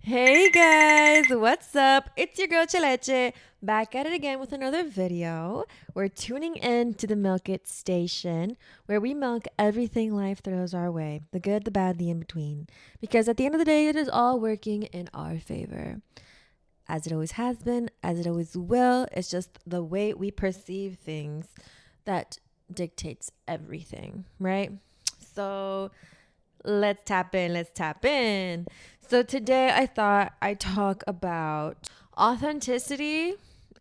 Hey guys, what's up? It's your girl Cheleche, back at it again with another video. We're tuning in to the Milk It station, where we milk everything life throws our way, the good, the bad, the in between. Because at the end of the day, it is all working in our favor. As it always has been, as it always will. It's just the way we perceive things that dictates everything, right? So let's tap in. Let's tap in. So today I thought I'd talk about authenticity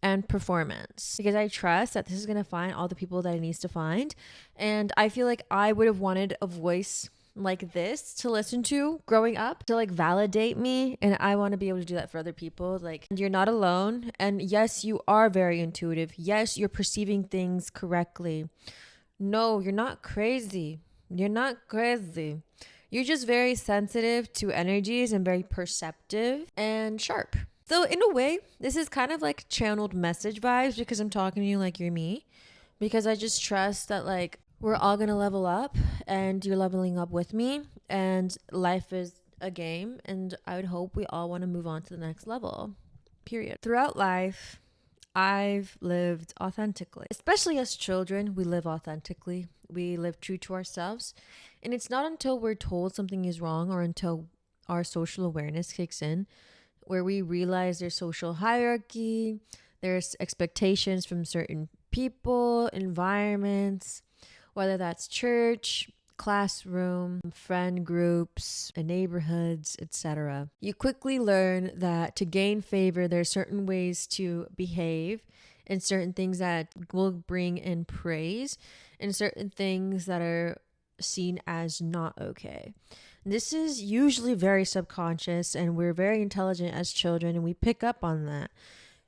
and performance because I trust that this is going to find all the people that it needs to find. And I feel like I would have wanted a voice like this to listen to growing up to like validate me, and I want to be able to do that for other people. Like, you're not alone, and yes, you are very intuitive. Yes, you're perceiving things correctly. No, you're not crazy. You're not crazy. You're just very sensitive to energies and very perceptive and sharp. So, in a way, this is kind of like channeled message vibes because I'm talking to you like you're me. Because I just trust that, like, we're all going to level up and you're leveling up with me. And life is a game. And I would hope we all want to move on to the next level, period. Throughout life, I've lived authentically. Especially as children, we live authentically. We live true to ourselves. And it's not until we're told something is wrong or until our social awareness kicks in where we realize there's social hierarchy, there's expectations from certain people, environments, whether that's church, classroom, friend groups, neighborhoods, etc. You quickly learn that to gain favor, there are certain ways to behave and certain things that will bring in praise and certain things that are seen as not okay. This is usually very subconscious, and we're very intelligent as children, and we pick up on that.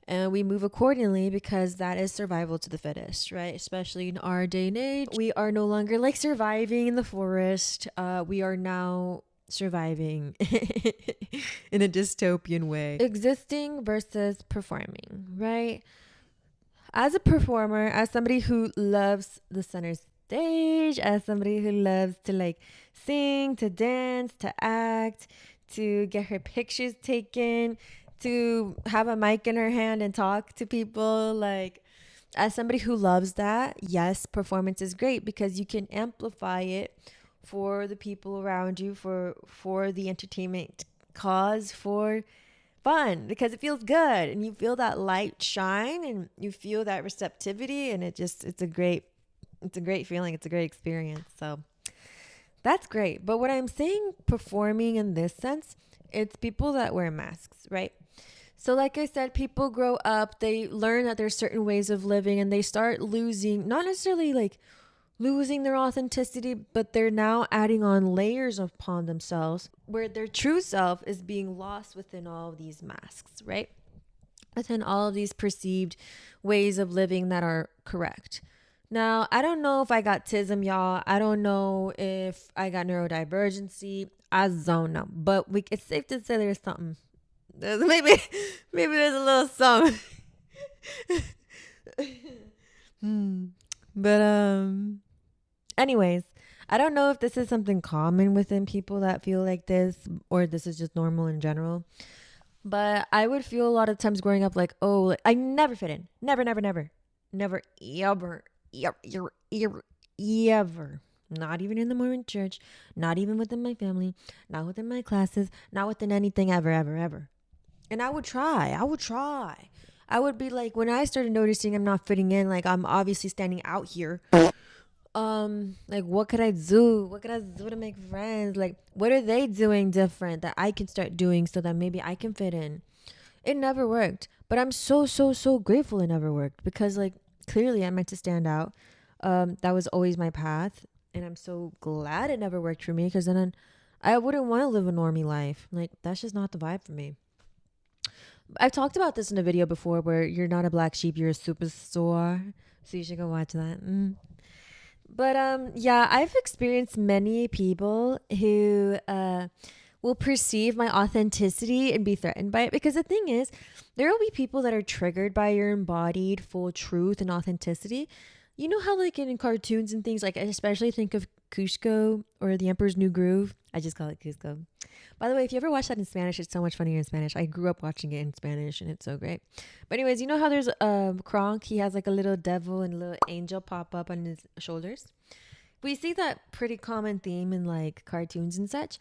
And we move accordingly because that is survival to the fittest, right? Especially in our day and age. We are no longer like surviving in the forest. We are now surviving in a dystopian way. Existing versus performing, right? As a performer, as somebody who loves the center stage, as somebody who loves to like sing, to dance, to act, to get her pictures taken, to have a mic in her hand and talk to people, like, as somebody who loves that, yes, performance is great because you can amplify it for the people around you, for the entertainment cause, for fun, because it feels good and you feel that light shine and you feel that receptivity, and it's a great feeling. It's a great experience. So that's great. But what I'm saying, performing in this sense, it's people that wear masks, right? So like I said, people grow up, they learn that there's certain ways of living, and they start losing, not necessarily like losing their authenticity, but they're now adding on layers upon themselves where their true self is being lost within all of these masks, right? Within all of these perceived ways of living that are correct. Now, I don't know if I got tism, y'all. I don't know if I got neurodivergency. I don't know. But it's safe to say there's something. Maybe there's a little something. But anyways, I don't know if this is something common within people that feel like this, or this is just normal in general. But I would feel a lot of times growing up like, oh, like, I never fit in. Never, never, never. Never, ever, ever, ever, ever. Not even in the Mormon church. Not even within my family. Not within my classes. Not within anything ever, ever, ever. And I would try. I would be like, when I started noticing I'm not fitting in, like I'm obviously standing out here. Like, what could I do? What could I do to make friends? Like, what are they doing different that I can start doing so that maybe I can fit in? It never worked. But I'm so, so, so grateful it never worked because, like, clearly I meant to stand out. That was always my path. And I'm so glad it never worked for me because then I wouldn't want to live a normie life. Like, that's just not the vibe for me. I've talked about this in a video before where you're not a black sheep, you're a superstore. So you should go watch that. But yeah, I've experienced many people who will perceive my authenticity and be threatened by it. Because the thing is, there will be people that are triggered by your embodied full truth and authenticity. You know how like in cartoons and things, like I especially think of Cusco or The Emperor's New Groove. I just call it Cusco. By the way, if you ever watch that in Spanish, it's so much funnier in Spanish. I grew up watching it in Spanish and it's so great. But anyways, you know how there's Kronk? He has like a little devil and a little angel pop up on his shoulders. We see that pretty common theme in like cartoons and such.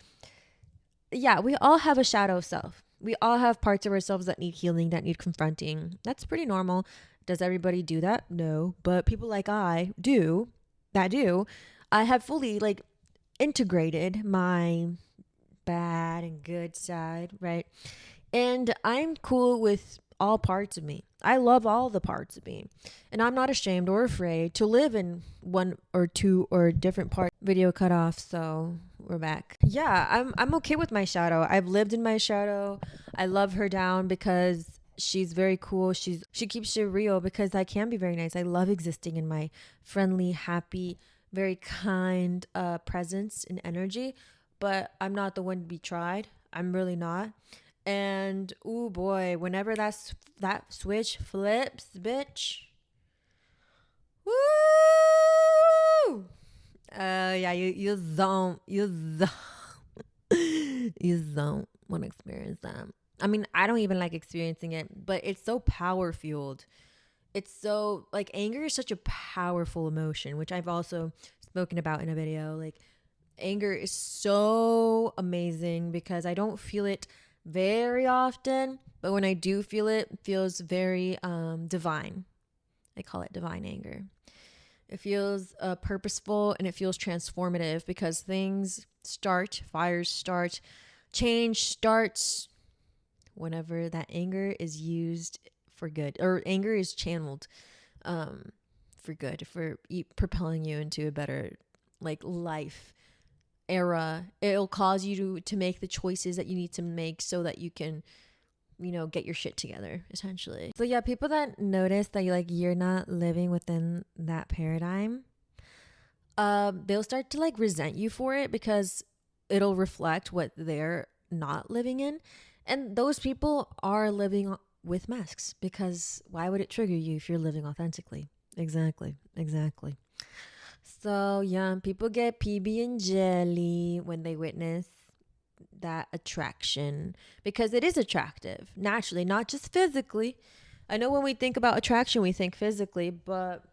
Yeah, we all have a shadow self. We all have parts of ourselves that need healing, that need confronting. That's pretty normal. Does everybody do that? No. But people like I do, I have fully like integrated my bad and good side, right? And I'm cool with all parts of me. I love all the parts of me. And I'm not ashamed or afraid to live in one or two or different parts. Video cut off, so we're back. Yeah, I'm okay with my shadow. I've lived in my shadow. I love her down because she's very cool. She keeps it real because I can be very nice. I love existing in my friendly, happy, very kind presence and energy. But I'm not the one to be tried. I'm really not. And oh boy, whenever that switch flips, bitch. Woo! Yeah, you don't want to experience that. I mean, I don't even like experiencing it, but it's so power fueled. It's so like anger is such a powerful emotion, which I've also spoken about in a video. Like anger is so amazing because I don't feel it very often, but when I do feel it, it feels very divine. I call it divine anger. It feels purposeful and it feels transformative because fires start, change starts whenever that anger is used for good, or anger is channeled for good, for propelling you into a better like life era. It'll cause you to make the choices that you need to make so that you can, get your shit together, essentially. So yeah, people that notice that you're not living within that paradigm, they'll start to like resent you for it because it'll reflect what they're not living in. And those people are living with masks because why would it trigger you if you're living authentically? Exactly. So yeah, people get PB and jelly when they witness that attraction because it is attractive naturally, not just physically. I know when we think about attraction, we think physically, but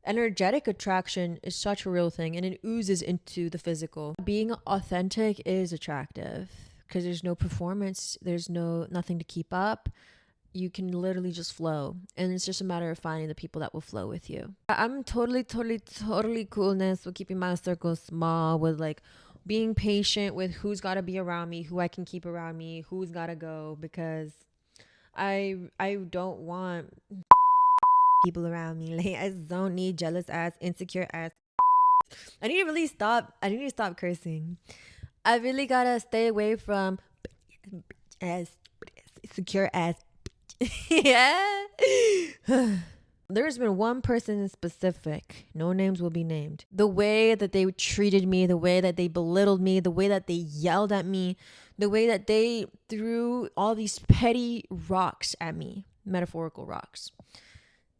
energetic attraction is such a real thing and it oozes into the physical. Being authentic is attractive because there's no performance, there's nothing to keep up. You can literally just flow, and it's just a matter of finding the people that will flow with you. I'm totally coolness with keeping my circle small, with like being patient with who's got to be around me, who I can keep around me, who's got to go, because I don't want people around me. Like I don't need jealous ass, insecure ass. I need to stop cursing. I really gotta stay away from ass, secure ass. Yeah. There's been one person in specific, no names will be named. The way that they treated me, the way that they belittled me, the way that they yelled at me, the way that they threw all these petty rocks at me, metaphorical rocks,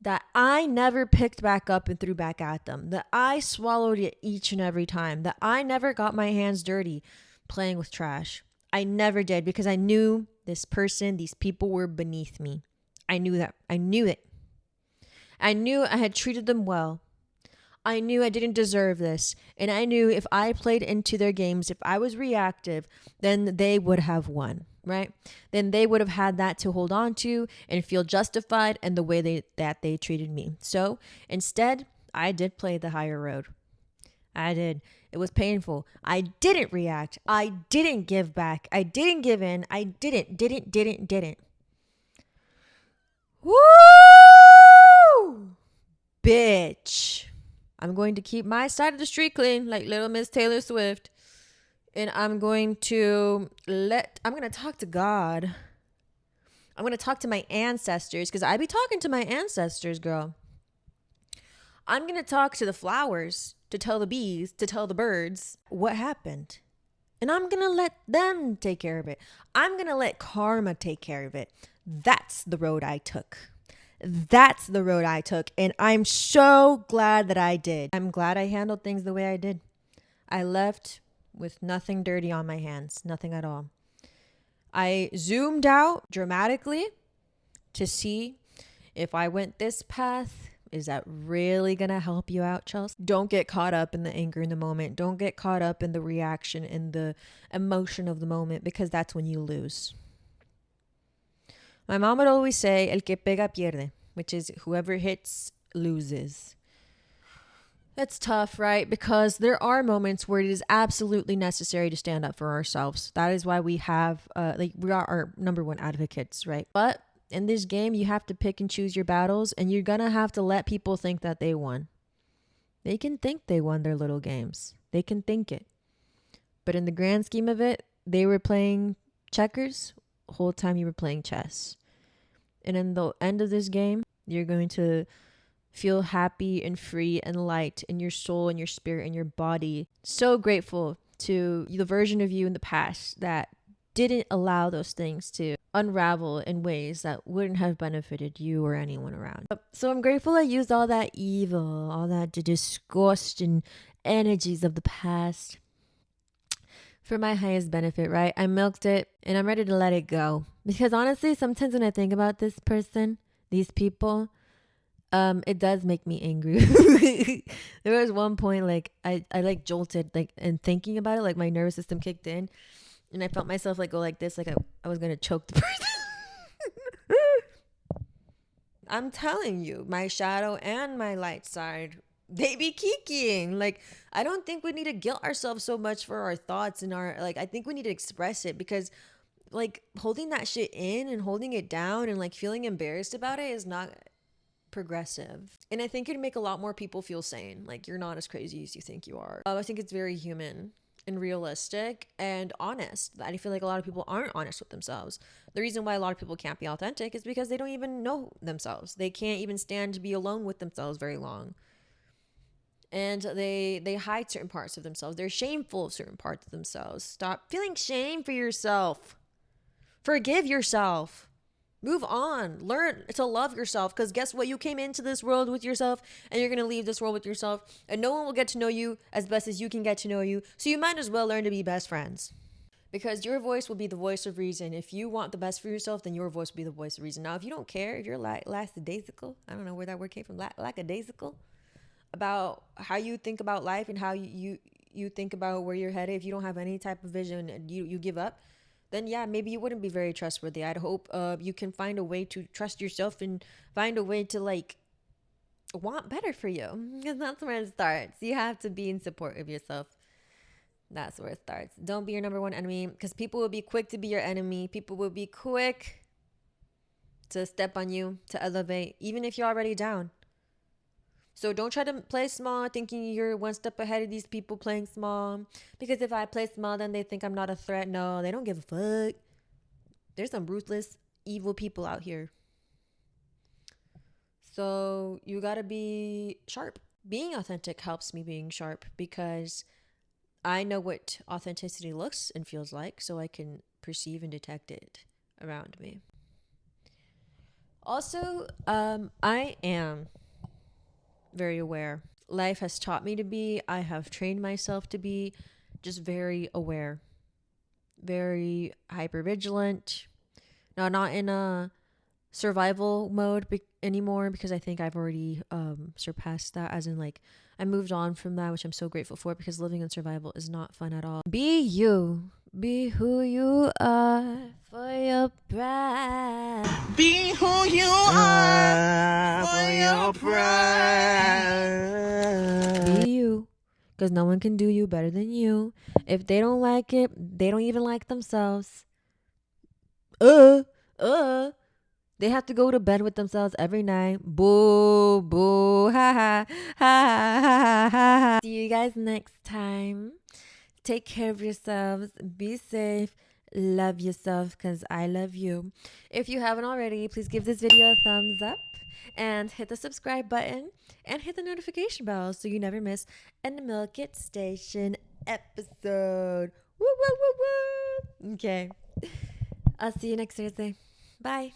that I never picked back up and threw back at them, that I swallowed it each and every time, that I never got my hands dirty playing with trash. I never did because I knew these people were beneath me. I knew that. I knew it. I knew I had treated them well. I knew I didn't deserve this. And I knew if I played into their games, if I was reactive, then they would have won, right? Then they would have had that to hold on to and feel justified in the way that they treated me. So instead, I did play the higher road. I did. It was painful. I didn't react. I didn't give back. I didn't give in. I didn't. Woo! Bitch. I'm going to keep my side of the street clean like little Miss Taylor Swift. And I'm going to talk to God. I'm going to talk to my ancestors because I be talking to my ancestors, girl. I'm going to talk to the flowers, to tell the bees, to tell the birds what happened. And I'm going to let them take care of it. I'm going to let karma take care of it. That's the road I took. And I'm so glad that I did. I'm glad I handled things the way I did. I left with nothing dirty on my hands, nothing at all. I zoomed out dramatically to see if I went this path, is that really going to help you out, Chelsea? Don't get caught up in the anger in the moment. Don't get caught up in the reaction and the emotion of the moment, because that's when you lose. My mom would always say, el que pega pierde, which is whoever hits loses. That's tough, right? Because there are moments where it is absolutely necessary to stand up for ourselves. That is why we have, we are our number one advocates, right? But in this game, you have to pick and choose your battles, and you're going to have to let people think that they won. They can think they won their little games. They can think it. But in the grand scheme of it, they were playing checkers the whole time you were playing chess. And in the end of this game, you're going to feel happy and free and light in your soul and your spirit and your body. So grateful to the version of you in the past that didn't allow those things to unravel in ways that wouldn't have benefited you or anyone around. So I'm grateful I used all that evil, all that disgust and energies of the past for my highest benefit, right? I milked it and I'm ready to let it go. Because honestly, sometimes when I think about this person, these people, it does make me angry. There was one point like I like jolted, like, and thinking about it, like my nervous system kicked in. And I felt myself like go like this, like I was going to choke the person. I'm telling you, my shadow and my light side, they be kikiing. Like, I don't think we need to guilt ourselves so much for our thoughts and our, like, I think we need to express it, because like holding that shit in and holding it down and like feeling embarrassed about it is not progressive. And I think it'd make a lot more people feel sane. Like, you're not as crazy as you think you are. I think it's very human and realistic and honest. I feel like a lot of people aren't honest with themselves. The reason why a lot of people can't be authentic is because they don't even know themselves. They can't even stand to be alone with themselves very long. And they hide certain parts of themselves. They're shameful of certain parts of themselves. Stop feeling shame for yourself. Forgive yourself. Move on. Learn to love yourself, because guess what? You came into this world with yourself, and you're going to leave this world with yourself, and no one will get to know you as best as you can get to know you. So you might as well learn to be best friends, because your voice will be the voice of reason. If you want the best for yourself, then your voice will be the voice of reason. Now, if you don't care, if you're lackadaisical, I don't know where that word came from, lackadaisical, about how you think about life and how you think about where you're headed, if you don't have any type of vision and you give up, then yeah, maybe you wouldn't be very trustworthy. I'd hope you can find a way to trust yourself and find a way to like want better for you, because that's where it starts. You have to be in support of yourself. That's where it starts. Don't be your number one enemy, because people will be quick to be your enemy. People will be quick to step on you, to elevate, even if you're already down. So don't try to play small thinking you're one step ahead of these people playing small. Because if I play small, then they think I'm not a threat. No, they don't give a fuck. There's some ruthless, evil people out here. So you gotta be sharp. Being authentic helps me being sharp, because I know what authenticity looks and feels like, so I can perceive and detect it around me. Also, I am very aware. Life has taught me to be, I have trained myself to be just very aware, very hyper vigilant. Now, not in a survival mode anymore, because I think I've already surpassed that, as in like I moved on from that, which I'm so grateful for, because living in survival is not fun at all. Be you. Be who you are for your pride. Be who you are for your pride. Be you, because no one can do you better than you. If they don't like it, they don't even like themselves. They have to go to bed with themselves every night. Boo, boo, ha ha, ha ha, ha ha. See you guys next time. Take care of yourselves. Be safe. Love yourself, because I love you. If you haven't already, please give this video a thumbs up and hit the subscribe button and hit the notification bell so you never miss a Milk It Station episode. Woo, woo, woo, woo. Okay. I'll see you next Thursday. Bye.